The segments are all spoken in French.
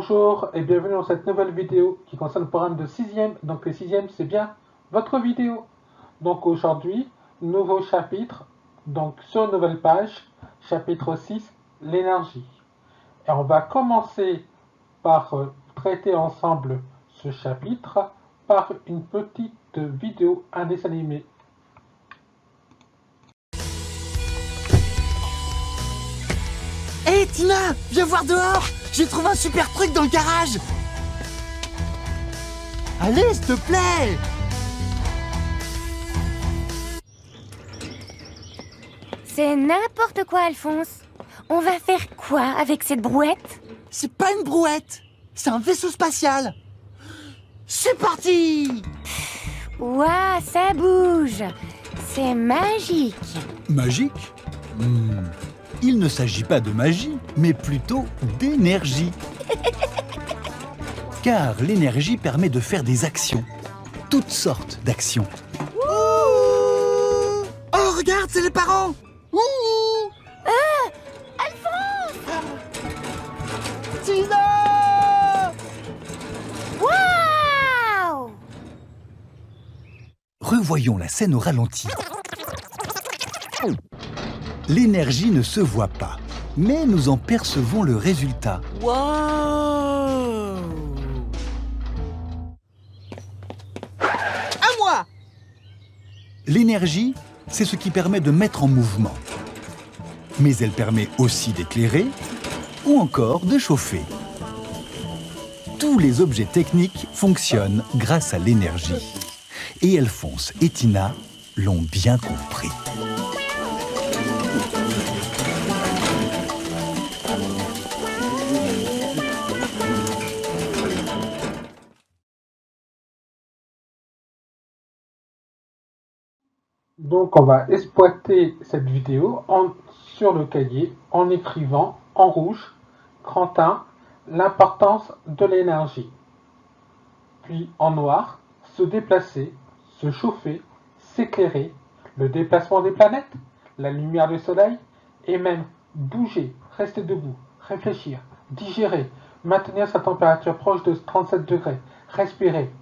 Bonjour et bienvenue dans cette nouvelle vidéo qui concerne le programme de 6e. Donc le 6e, c'est bien votre vidéo. Donc aujourd'hui, nouveau chapitre, donc sur une nouvelle page, chapitre 6, l'énergie. Et on va commencer par traiter ensemble ce chapitre par une petite vidéo, un dessin animé. Hé Tina, viens voir dehors. J'ai trouvé un super truc dans le garage. Allez, s'il te plaît. C'est n'importe quoi, Alphonse. On va faire quoi avec cette brouette? C'est pas une brouette, c'est un vaisseau spatial. C'est parti. Ouah, ça bouge. C'est magique. Magique ? Il ne s'agit pas de magie, mais plutôt d'énergie. Car l'énergie permet de faire des actions. Toutes sortes d'actions. Oh, regarde, c'est les parents. Alphonse! Tina! Waouh! Revoyons la scène au ralenti. L'énergie ne se voit pas, mais nous en percevons le résultat. Wow! À moi! L'énergie, c'est ce qui permet de mettre en mouvement. Mais elle permet aussi d'éclairer ou encore de chauffer. Tous les objets techniques fonctionnent grâce à l'énergie. Et Alphonse et Tina l'ont bien compris. Donc on va exploiter cette vidéo sur le cahier en écrivant en rouge, grand 1, l'importance de l'énergie. Puis en noir, se déplacer, se chauffer, s'éclairer, le déplacement des planètes, la lumière du soleil, et même bouger, rester debout, réfléchir, digérer, maintenir sa température proche de 37 degrés, respirer.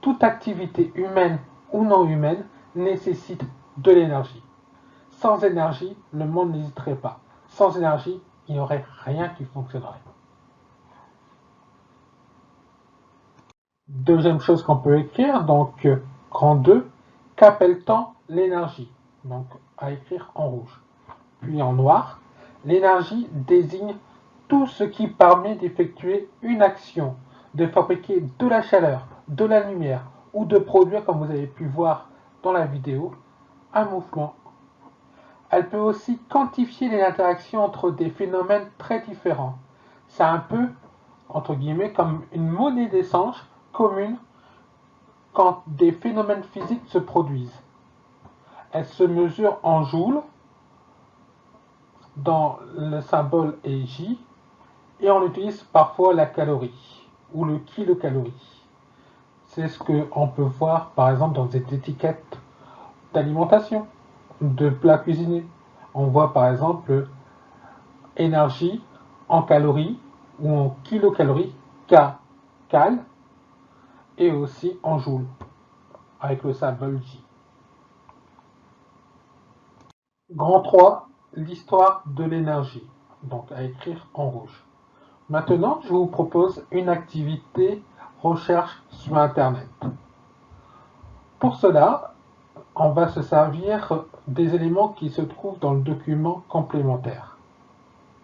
Toute activité humaine ou non humaine nécessite de l'énergie. Sans énergie, le monde n'existerait pas. Sans énergie, il n'y aurait rien qui fonctionnerait. Deuxième chose qu'on peut écrire, donc grand 2, qu'appelle-t-on l'énergie? Donc à écrire en rouge. Puis en noir, l'énergie désigne tout ce qui permet d'effectuer une action, de fabriquer de la chaleur, de la lumière ou de produire, comme vous avez pu voir dans la vidéo, un mouvement. Elle peut aussi quantifier les interactions entre des phénomènes très différents. C'est un peu, entre guillemets, comme une monnaie d'échange commune quand des phénomènes physiques se produisent. Elle se mesure en joules, dans le symbole est J, et on utilise parfois la calorie ou le kilocalorie. C'est ce qu'on peut voir par exemple dans des étiquettes d'alimentation, de plats cuisinés. On voit par exemple énergie en calories ou en kilocalories, cal, et aussi en joules, avec le symbole J. Grand 3, l'histoire de l'énergie, donc à écrire en rouge. Maintenant, je vous propose une activité recherche sur Internet. Pour cela, on va se servir des éléments qui se trouvent dans le document complémentaire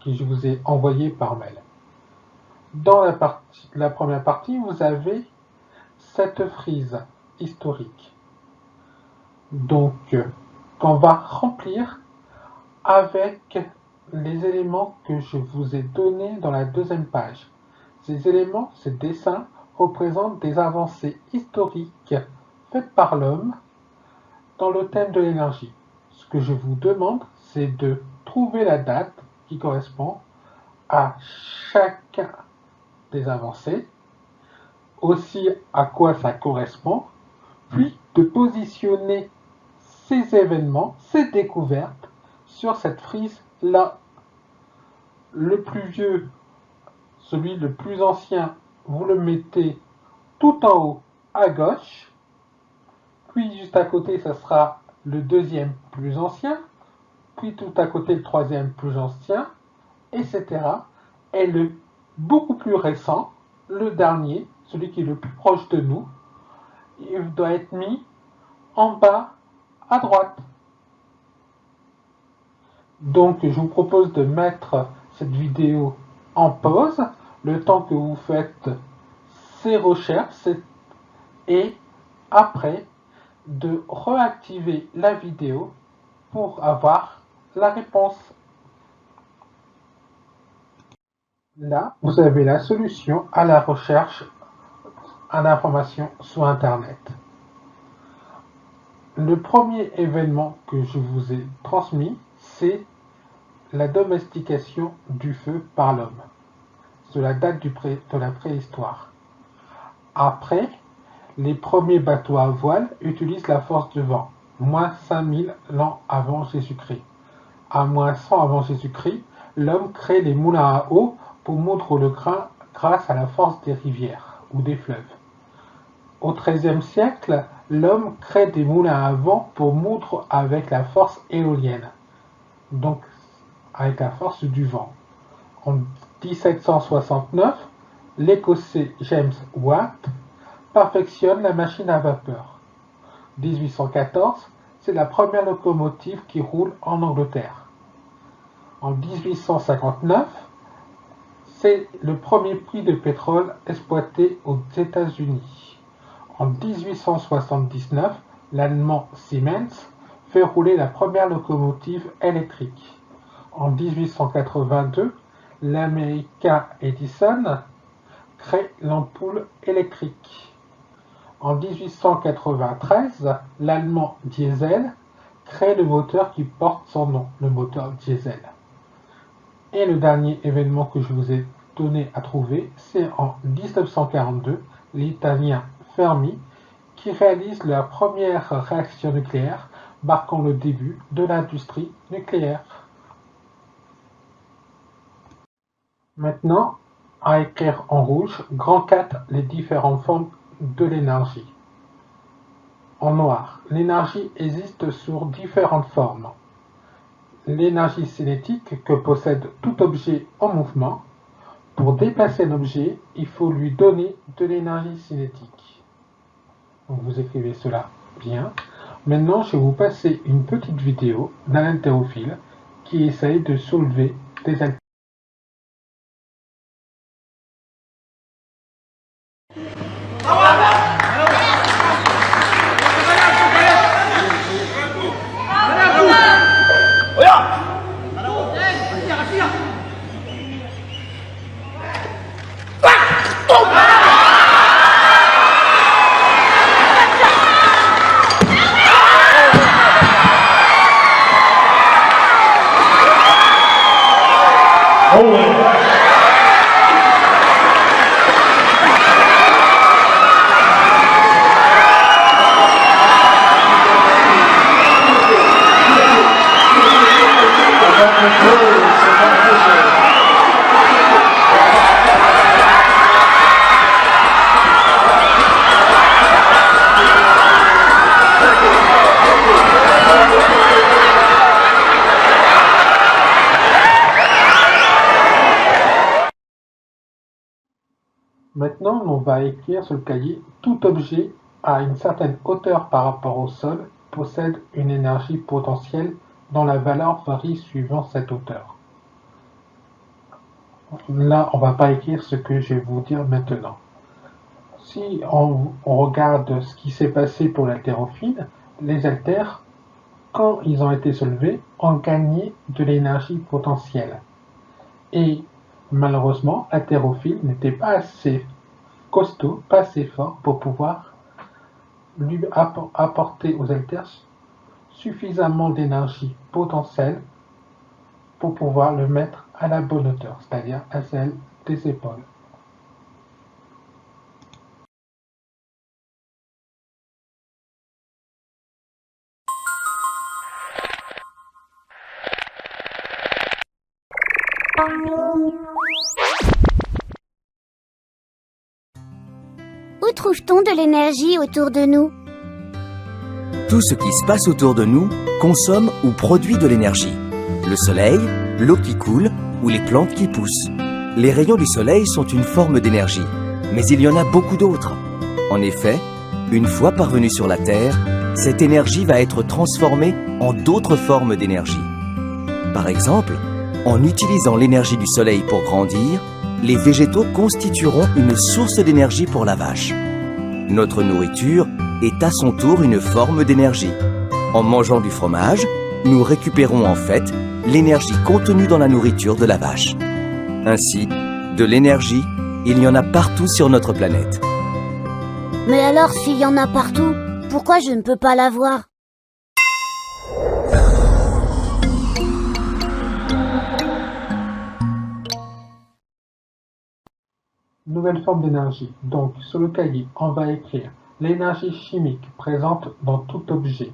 que je vous ai envoyé par mail. Dans la première partie, vous avez cette frise historique. Donc, qu'on va remplir avec les éléments que je vous ai donnés dans la deuxième page. Ces éléments, ces dessins, représentent des avancées historiques faites par l'homme dans le thème de l'énergie. Ce que je vous demande, c'est de trouver la date qui correspond à chacun des avancées, aussi à quoi ça correspond, puis de positionner ces événements, ces découvertes sur cette frise-là. Le plus vieux celui le plus ancien, vous le mettez tout en haut à gauche, puis juste à côté, ça sera le deuxième plus ancien, puis tout à côté le troisième plus ancien, etc. Et le beaucoup plus récent, le dernier, celui qui est le plus proche de nous, il doit être mis en bas à droite. Donc je vous propose de mettre cette vidéo en pause, le temps que vous faites ces recherches, et après de réactiver la vidéo pour avoir la réponse. Là, vous avez la solution à la recherche à l'information sur Internet. Le premier événement que je vous ai transmis, c'est la domestication du feu par l'homme. Cela date de la préhistoire. Après, les premiers bateaux à voile utilisent la force du vent, moins 5000 ans avant Jésus-Christ. À moins 100 avant Jésus-Christ, l'homme crée les moulins à eau pour moudre le grain grâce à la force des rivières ou des fleuves. Au XIIIe siècle, l'homme crée des moulins à vent pour moudre avec la force éolienne, donc avec la force du vent. En 1769, l'Écossais James Watt perfectionne la machine à vapeur. 1814, c'est la première locomotive qui roule en Angleterre. En 1859, c'est le premier puits de pétrole exploité aux États-Unis. En 1879, l'Allemand Siemens fait rouler la première locomotive électrique. En 1882, l'Américain Edison crée l'ampoule électrique. En 1893, l'Allemand Diesel crée le moteur qui porte son nom, le moteur diesel. Et le dernier événement que je vous ai donné à trouver, c'est en 1942, l'Italien Fermi qui réalise la première réaction nucléaire, marquant le début de l'industrie nucléaire. Maintenant, à écrire en rouge, grand 4, les différentes formes de l'énergie. En noir, l'énergie existe sous différentes formes. L'énergie cinétique que possède tout objet en mouvement. Pour déplacer l'objet, il faut lui donner de l'énergie cinétique. Donc vous écrivez cela bien. Maintenant, je vais vous passer une petite vidéo d'un haltérophile qui essaye de soulever des haltères. Maintenant, on va écrire sur le cahier « Tout objet à une certaine hauteur par rapport au sol possède une énergie potentielle dont la valeur varie suivant cette hauteur. » Là, on ne va pas écrire ce que je vais vous dire maintenant. Si on regarde ce qui s'est passé pour l'haltérophile, les haltères, quand ils ont été soulevés, ont gagné de l'énergie potentielle. Et malheureusement, l'haltérophile n'était pas assez costaud, pas assez fort pour pouvoir lui apporter aux haltères suffisamment d'énergie potentielle pour pouvoir le mettre à la bonne hauteur, c'est-à-dire à celle des épaules. trouve-t-on de l'énergie autour de nous? Tout ce qui se passe autour de nous consomme ou produit de l'énergie. Le soleil, l'eau qui coule ou les plantes qui poussent. Les rayons du soleil sont une forme d'énergie, mais il y en a beaucoup d'autres. En effet, une fois parvenue sur la Terre, cette énergie va être transformée en d'autres formes d'énergie. Par exemple, en utilisant l'énergie du soleil pour grandir, les végétaux constitueront une source d'énergie pour la vache. Notre nourriture est à son tour une forme d'énergie. En mangeant du fromage, nous récupérons en fait l'énergie contenue dans la nourriture de la vache. Ainsi, de l'énergie, il y en a partout sur notre planète. Mais alors, s'il y en a partout, pourquoi je ne peux pas la voir? Nouvelle forme d'énergie. Donc, sur le cahier, on va écrire l'énergie chimique présente dans tout objet.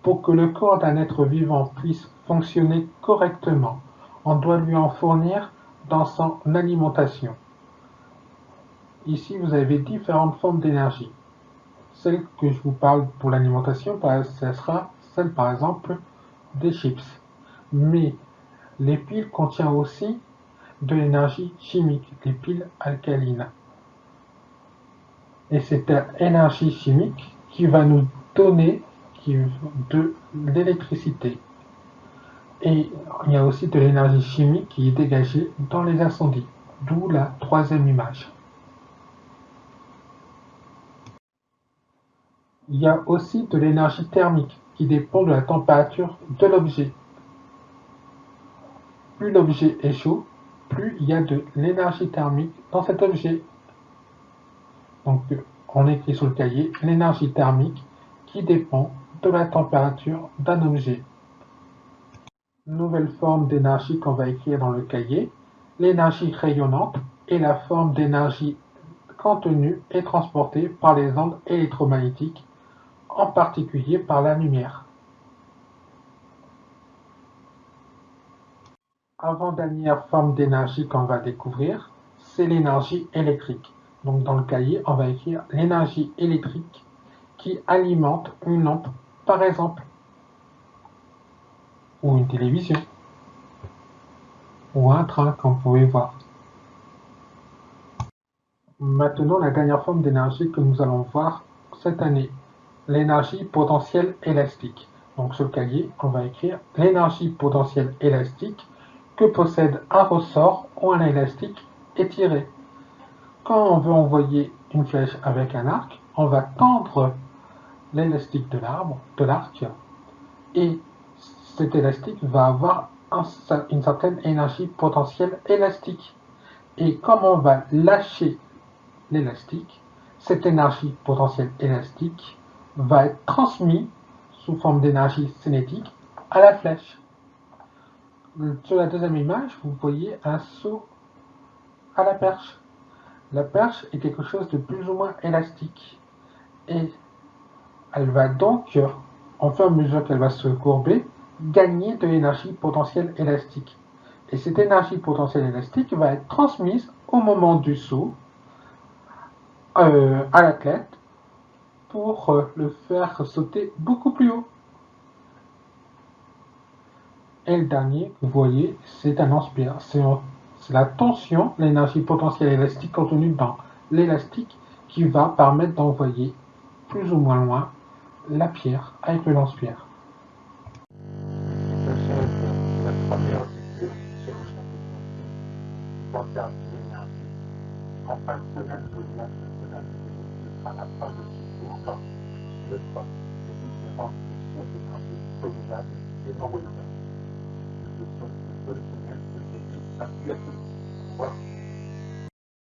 Pour que le corps d'un être vivant puisse fonctionner correctement, on doit lui en fournir dans son alimentation. Ici, vous avez différentes formes d'énergie. Celle que je vous parle pour l'alimentation, ce sera celle par exemple des chips. Mais les piles contiennent aussi de l'énergie chimique, les piles alcalines. Et c'est cette énergie chimique qui va nous donner de l'électricité. Et il y a aussi de l'énergie chimique qui est dégagée dans les incendies, d'où la troisième image. Il y a aussi de l'énergie thermique qui dépend de la température de l'objet. Plus l'objet est chaud, plus il y a de l'énergie thermique dans cet objet. Donc on écrit sur le cahier l'énergie thermique qui dépend de la température d'un objet. Nouvelle forme d'énergie qu'on va écrire dans le cahier, l'énergie rayonnante est la forme d'énergie contenue et transportée par les ondes électromagnétiques, en particulier par la lumière. Avant-dernière forme d'énergie qu'on va découvrir, c'est l'énergie électrique. Donc dans le cahier, on va écrire l'énergie électrique qui alimente une lampe, par exemple, ou une télévision, ou un train, comme vous pouvez voir. Maintenant, la dernière forme d'énergie que nous allons voir cette année, l'énergie potentielle élastique. Donc sur le cahier, on va écrire l'énergie potentielle élastique que possède un ressort ou un élastique étiré. Quand on veut envoyer une flèche avec un arc, on va tendre l'élastique de l'arc, et cet élastique va avoir une certaine énergie potentielle élastique. Et comme on va lâcher l'élastique, cette énergie potentielle élastique va être transmise sous forme d'énergie cinétique à la flèche. Sur la deuxième image, vous voyez un saut à la perche. La perche est quelque chose de plus ou moins élastique. Et elle va donc, en fur et à mesure qu'elle va se courber, gagner de l'énergie potentielle élastique. Et cette énergie potentielle élastique va être transmise au moment du saut à l'athlète pour le faire sauter beaucoup plus haut. Et le dernier, vous voyez, c'est un lance-pierre. C'est la tension, l'énergie potentielle élastique contenue dans l'élastique qui va permettre d'envoyer plus ou moins loin la pierre avec le lance-pierre. La première étude sur le chapitre qui concerne l'énergie. En fin de semaine, je vous laisse à la fin de ce cours le temps des différentes sources d'énergie renouvelables et non renouvelables. Ce sont les solutions que j'ai vues à tous. Au revoir.